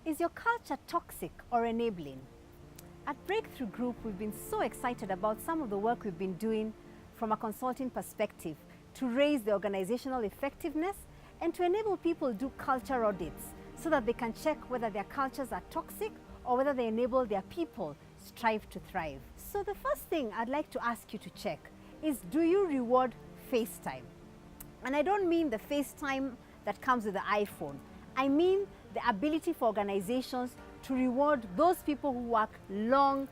Is your culture toxic or enabling? At Breakthrough Group, we've been so excited about some of the work we've been doing from a consulting perspective to raise the organizational effectiveness and to enable people to do culture audits so that they can check whether their cultures are toxic or whether they enable their people strive to thrive. So the first thing I'd like to ask you to check is, do you reward FaceTime? And I don't mean the FaceTime that comes with the iPhone. I mean the ability for organizations to reward those people who work long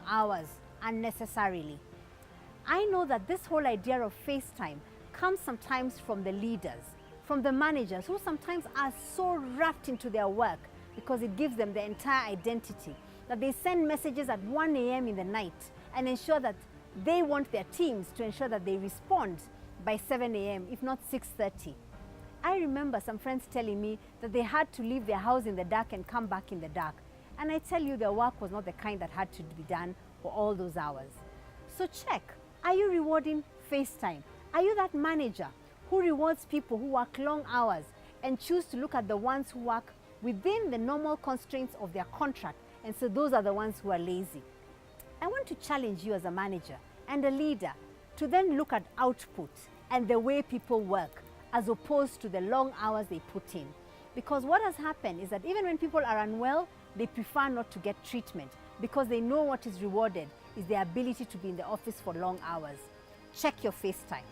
hours unnecessarily. I know that this whole idea of FaceTime comes sometimes from the leaders, from the managers who sometimes are so wrapped into their work because it gives them their entire identity that they send messages at 1 a.m. in the night and ensure that they want their teams to ensure that they respond by 7 a.m. if not 6:30. I remember some friends telling me that they had to leave their house in the dark and come back in the dark. And I tell you, their work was not the kind that had to be done for all those hours. So check, are you rewarding FaceTime? Are you that manager who rewards people who work long hours and choose to look at the ones who work within the normal constraints of their contract, and so those are the ones who are lazy? I want to challenge you as a manager and a leader to then look at output and the way people work as opposed to the long hours they put in. Because what has happened is that even when people are unwell, they prefer not to get treatment because they know what is rewarded is their ability to be in the office for long hours. Check your FaceTime.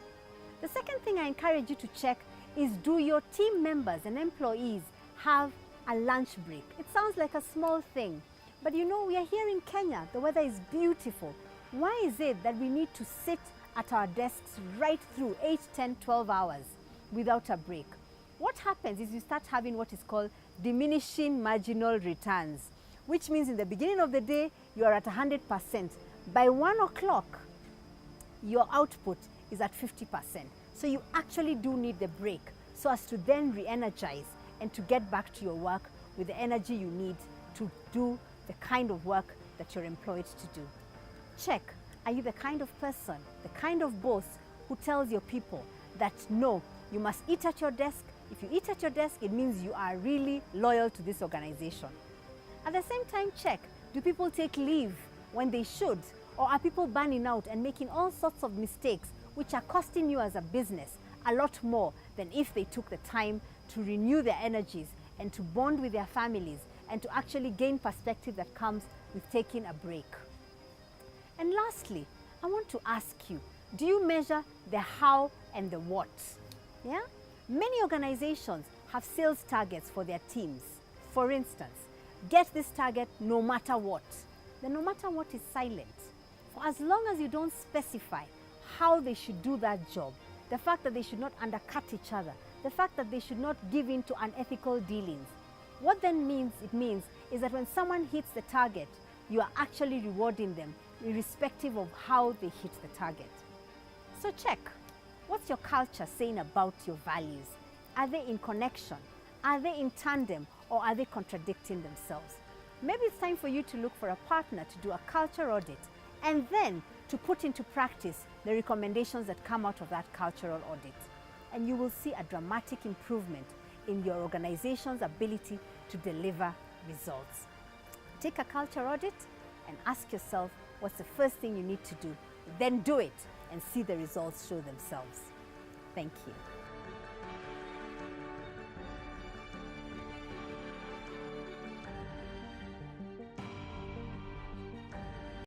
The second thing I encourage you to check is, do your team members and employees have a lunch break? It sounds like a small thing, but you know, we are here in Kenya, the weather is beautiful. Why is it that we need to sit at our desks right through 8, 10, 12 hours without a break? What happens is you start having what is called diminishing marginal returns, which means in the beginning of the day, you are at 100%. By 1 o'clock, your output is at 50%. So you actually do need the break so as to then re-energize and to get back to your work with the energy you need to do the kind of work that you're employed to do. Check, are you the kind of person, the kind of boss who tells your people that no, you must eat at your desk? If you eat at your desk, it means you are really loyal to this organization. At the same time, check, do people take leave when they should? Or are people burning out and making all sorts of mistakes which are costing you as a business a lot more than if they took the time to renew their energies and to bond with their families and to actually gain perspective that comes with taking a break? And lastly, I want to ask you, do you measure the how and the what? Yeah? Many organizations have sales targets for their teams. For instance, get this target no matter what. The no matter what is silent. For as long as you don't specify how they should do that job, the fact that they should not undercut each other, the fact that they should not give in to unethical dealings, what then means is that when someone hits the target, you are actually rewarding them irrespective of how they hit the target. So check, what's your culture saying about your values? Are they in connection? Are they in tandem, or are they contradicting themselves? Maybe it's time for you to look for a partner to do a culture audit and then to put into practice the recommendations that come out of that cultural audit. And you will see a dramatic improvement in your organization's ability to deliver results. Take a culture audit and ask yourself, what's the first thing you need to do? Then do it and see the results show themselves. Thank you.